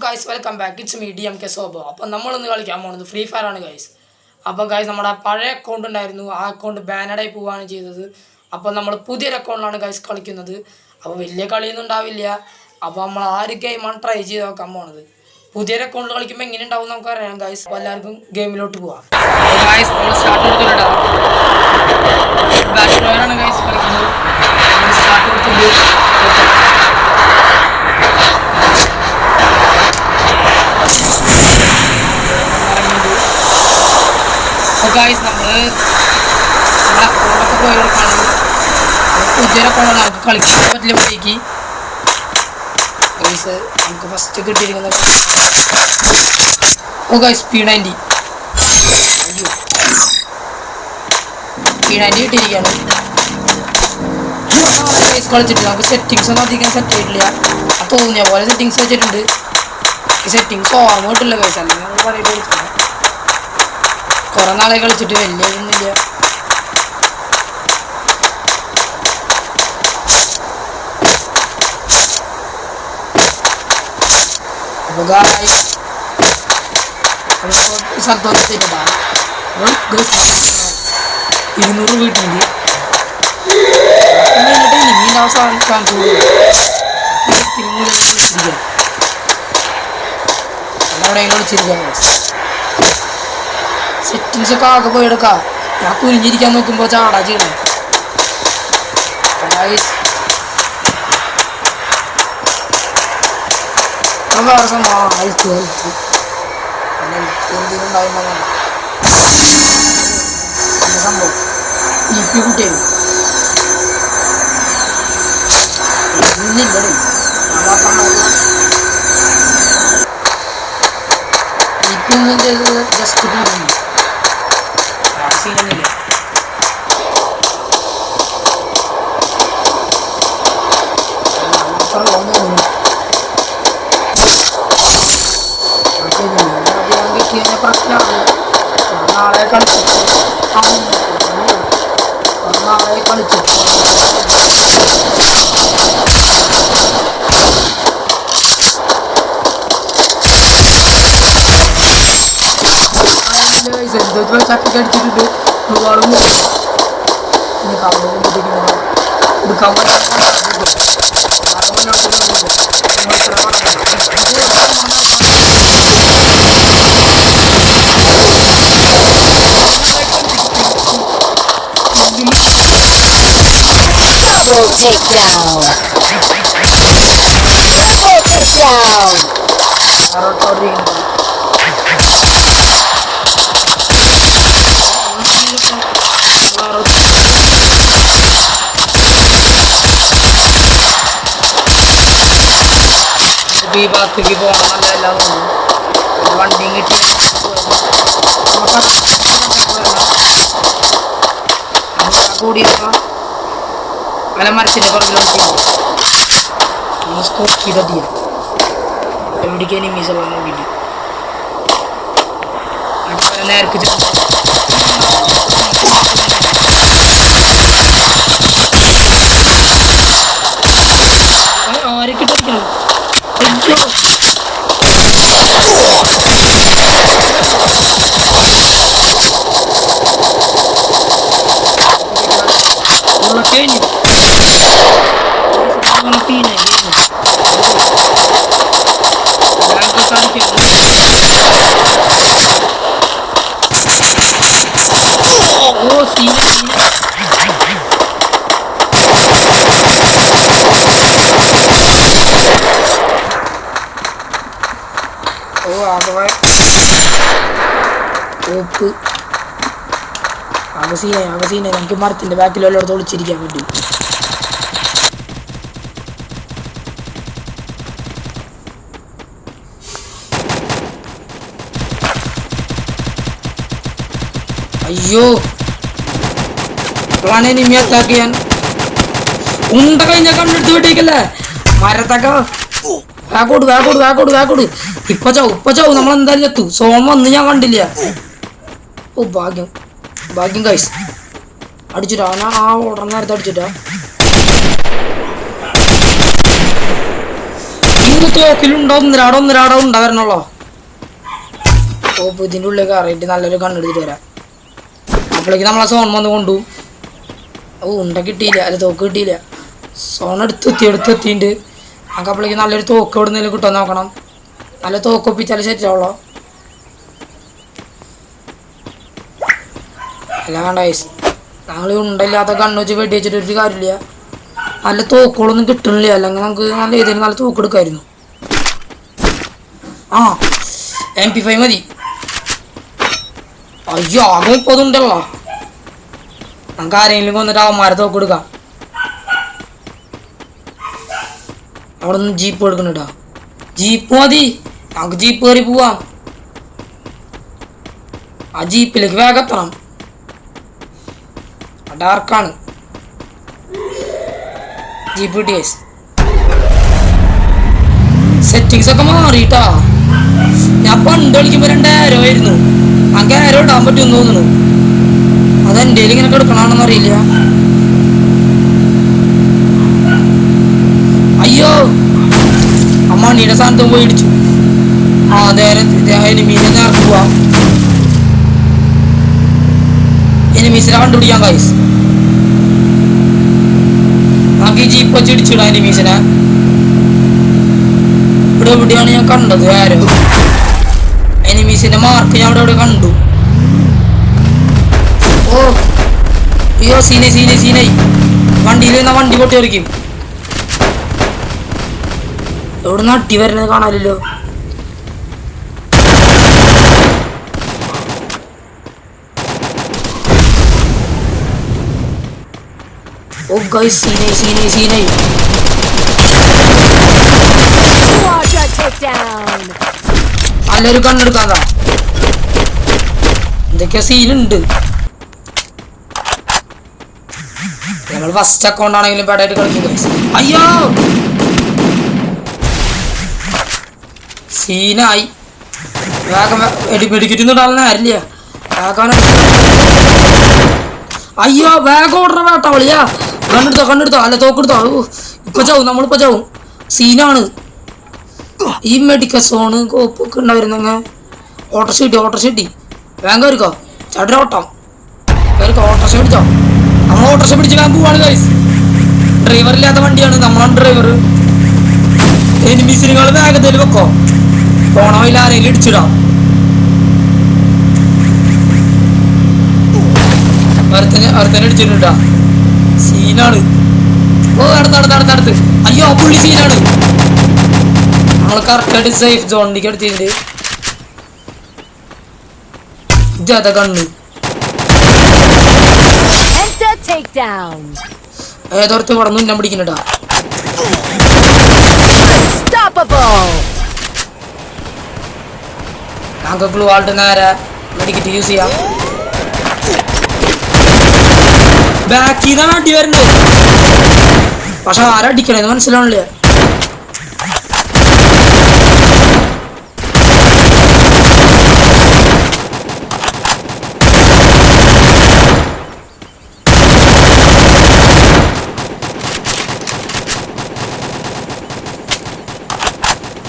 Guys welcome back. It's me DMK സോബോ. അപ്പം നമ്മളിന്ന് കളിക്കാൻ പോകുന്നത് ഫ്രീ ഫയർ ആണ് ഗൈസ്. അപ്പം ഗൈസ് നമ്മുടെ പഴയ അക്കൗണ്ട് ഉണ്ടായിരുന്നു, ആ അക്കൗണ്ട് ബാനഡായി പോവുകയാണ് ചെയ്തത്. അപ്പം നമ്മൾ പുതിയൊരു അക്കൗണ്ടിലാണ് ഗൈസ് കളിക്കുന്നത്. അപ്പോൾ വലിയ കളിയൊന്നും ഉണ്ടാവില്ല. അപ്പോൾ നമ്മൾ ആ ഒരു ഗെയിമാണ് ട്രൈ ചെയ്ത് നോക്കാൻ പോകുന്നത്. പുതിയൊരു അക്കൗണ്ടിൽ കളിക്കുമ്പോൾ എങ്ങനെ ഉണ്ടാവും നമുക്ക് അറിയാം ഗൈസ്. അപ്പോൾ എല്ലാവർക്കും ഗെയിമിലോട്ട് പോവാം. ഗൈസ് നമ്മൾ സ്റ്റാർട്ട് കൊടുത്തിട്ടാണ് ഗൈസ് കളിക്കുന്നത്. സ്റ്റാർട്ട് കൊടുത്തിട്ട് ഗൈസ് നമ്മൾ നമ്മുടെ അക്കൗണ്ടൊക്കെ പോയി കൊടുക്കാണ്. പുതിയ അക്കൗണ്ടാണ്, നമുക്ക് കളിക്കാൻ പറ്റില്ല. ഇവിടേക്ക് ഗൈസ് നമുക്ക് ഫസ്റ്റ് കിട്ടിയിരിക്കുന്നത് ഗൈസ് P90 കിട്ടിയിരിക്കുകയാണ്. ഗൈസ് കളിച്ചിട്ട് നമുക്ക് സെറ്റിങ്സ് ഒന്നും അധികം സെറ്റ് ചെയ്തിട്ടില്ല. അത് തോന്നിയ പോലെ സെറ്റിങ്സ് വെച്ചിട്ടുണ്ട്. ഈ സെറ്റിങ്സ് ഓർമ്മ കിട്ടില്ല ഗൈസ്, അല്ലെങ്കിൽ നമ്മൾ പറയിട്ട് കളിച്ചില്ല. കുറെ നാളെ കളിച്ചിട്ട് വലിയ ഇതൊന്നുമില്ല. അപ്പോൾ സന്തോഷത്തിട്ടാ 200 വീട്ടിലുണ്ട്. ഇനി അവസാനം അവിടെ കളിച്ചിരിക്കാം. സെറ്റിങ്സ് ഒക്കെ ആകെ പോയി എടുക്കാം. ഞാൻ കുരിഞ്ഞിരിക്കാൻ നോക്കുമ്പോൾ ചാടാ ചെയ്യണം. വേറെ സംഭവം ഹെൽത്ത് എന്തിനുണ്ടാവുന്ന സംഭവം EP കുട്ടിയായി ഇപ്പൊന്നും ചെയ്തത് ജസ്റ്റ് കൂടുന്നു. സീനൊന്നുമില്ല. പ്രശ്നമാണ്. നാളെ കളിച്ചിട്ട് എന്തോ ചക്കി അടിച്ചിട്ടുണ്ട്. ഒരുപാട് പിന്നെ എടുക്കാൻ takedown. ഈ ഭാഗത്തേക്ക് പോകണം. നല്ല എല്ലാം വണ്ടിയും കിട്ടി കൂടിയപ്പോൾ പല മരത്തിൻ്റെ പുറകിലോട്ട് സ്കോപ്പ് ചെയ്തില്ല. എവിടേക്ക് എനിമീസ് നോക്കിയിട്ട് നേർക്ക് ആരൊക്കെ ഇട്ടിരിക്കണം. കഴിഞ്ഞു ഓപ്പ് അകസീനെ നമുക്ക് മരത്തിൻ്റെ ബാക്കിലെല്ലാം ഒളിച്ചിരിക്കാൻ പറ്റും. അയ്യോ ഇനി അറ്റാക്കിയാൻ ഉണ്ട കഴിഞ്ഞ കണ്ണെടുത്ത് വിട്ടേക്കല്ലേ മരത്തൊക്കെ വേക്കോട് ഇപ്പൊ ചാവും നമ്മളെന്തായാലും എത്തു. സോമ ഒന്നും ഞാൻ കണ്ടില്ല. ഓ ഭാഗ്യം ഗൈസ്. അടിച്ചിട്ടാ ഞാൻ ആ ഓർഡർ നേരത്തെ അടിച്ചിട്ടാ. തോക്കിലുണ്ടോ ഒന്നരാടോ ഉണ്ടാവരണല്ലോ. ഓപ്പ് ഇതിൻ്റെ ഉള്ളിൽ കയറിയിട്ട് നല്ലൊരു കണ്ണെടുത്തിട്ട് വരാം. അപ്പോഴേക്ക് നമ്മളെ സോൺ വന്ന് കൊണ്ടുപോകും. ഉണ്ട കിട്ടിയില്ല, അല്ല തോക്ക് കിട്ടിയില്ല. സോൺ എടുത്തെത്തിയിട്ടുണ്ട്. നമുക്ക് അപ്പോഴേക്ക് നല്ലൊരു തോക്ക് എവിടെ നിന്നെങ്കിലും കിട്ടാൻ നോക്കണം. നല്ല തോക്ക് ഒപ്പിച്ചാൽ സെറ്റാവുള്ളൂ. അല്ല വേണ്ട ഗൈസ്, ഞങ്ങൾ ഉണ്ടല്ലാത്ത കണ്ണ് വെച്ച് വെടി വെച്ചിട്ട് ഒരു കാര്യമില്ല. നല്ല തോക്കുകളൊന്നും കിട്ടണില്ല. അല്ലെങ്കിൽ നമുക്ക് നല്ല ഏതെങ്കിലും നല്ല തോക്ക് എടുക്കായിരുന്നു. ആ MP5 മതി. അയ്യോ ആകെ 30 ഉണ്ടല്ലോ. നമുക്ക് ആരെങ്കിലും വന്നിട്ട് അവന്മാരെ തോക്ക് എടുക്കാം. അവിടെ നിന്ന് ജീപ്പ് എടുക്കണട്ടാ. ജീപ്പ് മതി, നമുക്ക് ജീപ്പ് കയറി പോവാം. ആ ജീപ്പിലേക്ക് വേഗം എത്തണം. ഡാർക്കാണ്. ജീപ്പ് കിട്ടി ഗൈസ്. സെറ്റിങ്സ് ഒക്കെ മാറിയിട്ടാ. ഞാൻ പണ്ട് കളിക്കുമ്പോൾ 2 ആരോ ആയിരുന്നു. നമുക്ക് ആരോ ഇടാൻ പറ്റുമെന്ന് തോന്നുന്നു. അതെൻ്റെ ഇങ്ങനെ കിടക്കണമെന്ന് അറിയില്ല. അയ്യോ അമ്മണിയുടെ സ്ഥാനത്തും പോയി ഇടിച്ചു. ആ എനിമീനെ നേർക്ക് പോവാം. എനിമീസിനെ കണ്ടുപിടിക്കാം ഗൈസ്. നമുക്ക് ഈ ജീപ്പ് വെച്ച് ഇടിച്ചിടാം എനിമീസിനെ. ഇവിടെ എവിടെയാണ് ഞാൻ കണ്ടത് ആരോ എനിമീസിന്റെ മാർക്ക് ഞാൻ ഇവിടെ കണ്ടു. ഓ അയ്യോ സീനായി. വണ്ടിയിൽ നിന്നാ വണ്ടി പൊട്ടി വരയ്ക്കും. എവിടുന്ന് അടി വരുന്നത് കാണാനില്ലല്ലോ. ഓ ഗൈസ് സീനായി. നല്ലൊരു കണ്ണെടുക്കാതാ. എന്തൊക്കെയാ സീനുണ്ട്. ഞങ്ങൾ ഫസ്റ്റ് അക്കൗണ്ട് ആണെങ്കിലും പേടായിട്ട് കളിക്കും ഗൈസ്. അയ്യോ സീനായി. വേഗം മെഡിക്കറ്റ് ഇടാൻ ആരില്ല. അയ്യോ വേഗം ഓർഡർ വേട്ടാ വിളിയാ. കണ്ണെടുത്തോ അല്ല തോക്കെടുത്തോ. ഇപ്പൊ ചാവും, നമ്മളിപ്പോ ചാവും. സീനാണ്. ഈ മെഡിക്കൽ സോണ് കോപ്പൊക്കെ ഉണ്ടായിരുന്നെങ്ക ഓട്ടോറിക്ഷ കിട്ടി. വേഗം കയറിക്കോ. ചേട്ടൻ ഓട്ടം കയറിക്കോ. ഓട്ടോറിക്ഷ പിടിച്ചോ. നമ്മൾ ഓട്ടോറിക്ഷ പിടിച്ച് വേഗം പോവാണ് ഗൈസ്. ഡ്രൈവർ ഇല്ലാത്ത വണ്ടിയാണ്, നമ്മളാണ് ഡ്രൈവർ. എനിമീസിനുകൾ വേഗത്തിൽ വെക്കോ. പോണോ ഇല്ല ആരെങ്കിലും ഇടിച്ചിടാം. അടുത്തന്നെ ഇടിച്ചിട്ടുണ്ടാ. സീനാണ്. ഓ അടുത്ത്. അയ്യോ പുള്ളി സീനാണ്. നമ്മൾ കറക്റ്റായിട്ട് സേഫ് സോണിലേക്ക് എടുത്തിട്ടുണ്ട്. ഇതാ കണ്ണ്. ഏതോർത്ത് കടന്നു ഞാൻ പിടിക്കുന്നുണ്ടാ. ഞങ്ങൾക്ക് ഗ്ലൂ ആൾട്ട് നേരെ മെഡിക്കറ്റ് യൂസ് ചെയ്യാം. ബാക്കിന്നാണ് അടി വരുന്നത്. പക്ഷെ ആരടിക്കണേന്ന് മനസ്സിലാവണില്ല.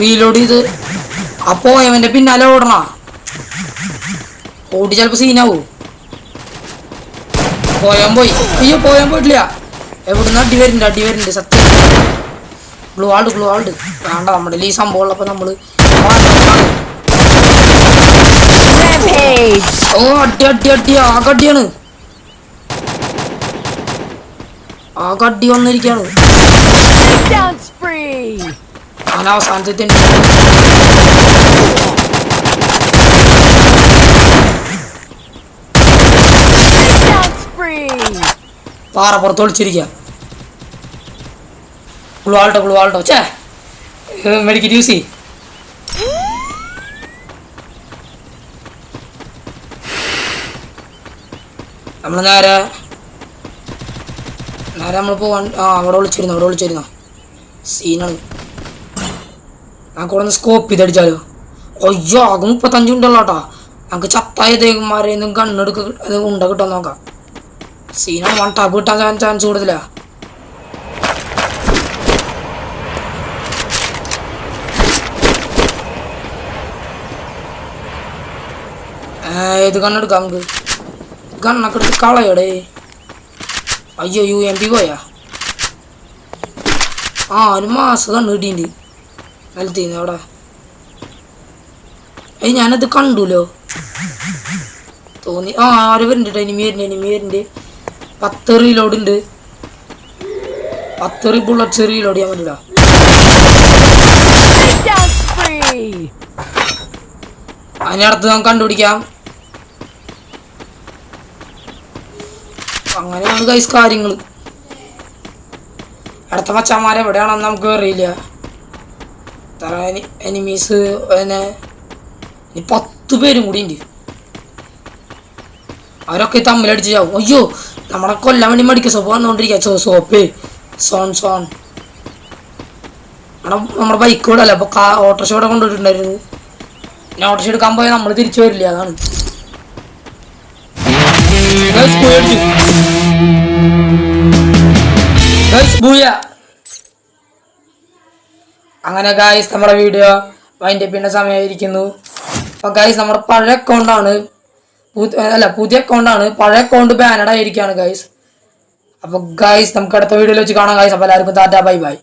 റീലോഡ് ചെയ്ത് അപ്പോ അവന്റെ പിന്നാലെ ഓടണ. ഓടി ചിലപ്പോ സീനാവൂ. അയ്യോ പോയിട്ടില്ല. എവിടുന്ന് അടി വരുന്നുണ്ട് സത്യം. ഗ്ലൂ ആൾഡ് വേണ്ട. നമ്മുടെ ഈ സംഭവം ഉള്ളപ്പോ നമ്മള് ഓ അടി ആകടിയാണ്. ആകടി വന്നിരിക്കാണ്. അങ്ങനെ അവസാനത്തെ പാറപ്പുറത്ത് ഒളിച്ചിരിക്കുക. ഗ്ലൂ ആൾട്ടോ ചേ മെഡിക്കറ്റ് യൂസ് ചെയ്യും. നമ്മൾ നേരെ നമ്മൾ പോവാൻ. അവിടെ വിളിച്ചിരുന്നോ. സീനാണ്. നമുക്ക് ഇവിടെ നിന്ന് സ്കോപ്പ് ചെയ്തടിച്ചാലോ. അയ്യോ ആകെ 35 ഉണ്ടല്ലോ കേട്ടോ. നമുക്ക് ചത്തായ ദേവന്മാരെ കണ്ണെടുക്ക ഉണ്ട കിട്ടാൻ നോക്കാം. സീനാണ്. 1 ടാപ്പ് കിട്ടാൻ ചാൻസ് കൂടുതലാ. ഏത് കണ്ണെടുക്കാം നമുക്ക്? കണ്ണൊക്കെ എടുത്ത് കളയടേ. അയ്യോ UMP പോയാ. ഒരു മാസം കണ്ണ് കിട്ടിയിട്ടുണ്ട് നിലത്തിന്ന് അവിടെ. ഞാനത് കണ്ടുല്ലോ തോന്നി. ആര് വരുന്നുണ്ട്? എനിമി വരുന്നുണ്ട്. 10 റീലോഡ് ഉണ്ട്. 10 ബുള്ളറ്റ്സ് റീലോഡ് ചെയ്യാൻ പറ്റില്ല. അതിനടുത്ത് നമുക്ക് കണ്ടുപിടിക്കാം. അങ്ങനെയാണ് ഗൈസ് കാര്യങ്ങൾ. അടുത്ത മച്ചാന്മാരെ എവിടെയാണെന്ന് നമുക്ക് അറിയില്ല. ഇത്ര എനിമീസ് പിന്നെ 10 പേരും കൂടി ഉണ്ട്. അവരൊക്കെ തമ്മിലടിച്ച് ചാവും. അയ്യോ നമ്മളെ കൊല്ലാൻ വേണ്ടി മെഡിക്കൽ സോപ്പ് വന്നുകൊണ്ടിരിക്കുക. സോപ്പ് സോൺ നമ്മുടെ ബൈക്ക് കൂടെ അല്ല. അപ്പോൾ ഓട്ടോറിക്ഷ ഇവിടെ കൊണ്ടുപോയിട്ടുണ്ടായിരുന്നു. പിന്നെ ഓട്ടോറിക്ഷ എടുക്കാൻ പോയാൽ നമ്മൾ തിരിച്ചു വരില്ല. അതാണ് അങ്ങനെ ഗായ്സ് നമ്മുടെ വീഡിയോ വൈൻഡപ്പ് ചെയ്യുന്ന സമയമായിരിക്കുന്നു. അപ്പോൾ ഗായ്സ് നമ്മുടെ പഴയ അക്കൗണ്ടാണ്, പുതിയ അക്കൗണ്ടാണ്. പഴയ അക്കൗണ്ട് ബാനഡ് ആയിരിക്കുകയാണ് ഗായ്സ്. അപ്പോൾ ഗായ്സ് നമുക്ക് അടുത്ത വീഡിയോയിൽ വെച്ച് കാണാം ഗായ്സ്. അപ്പോൾ എല്ലാവർക്കും ടാറ്റാ ബൈ ബൈ.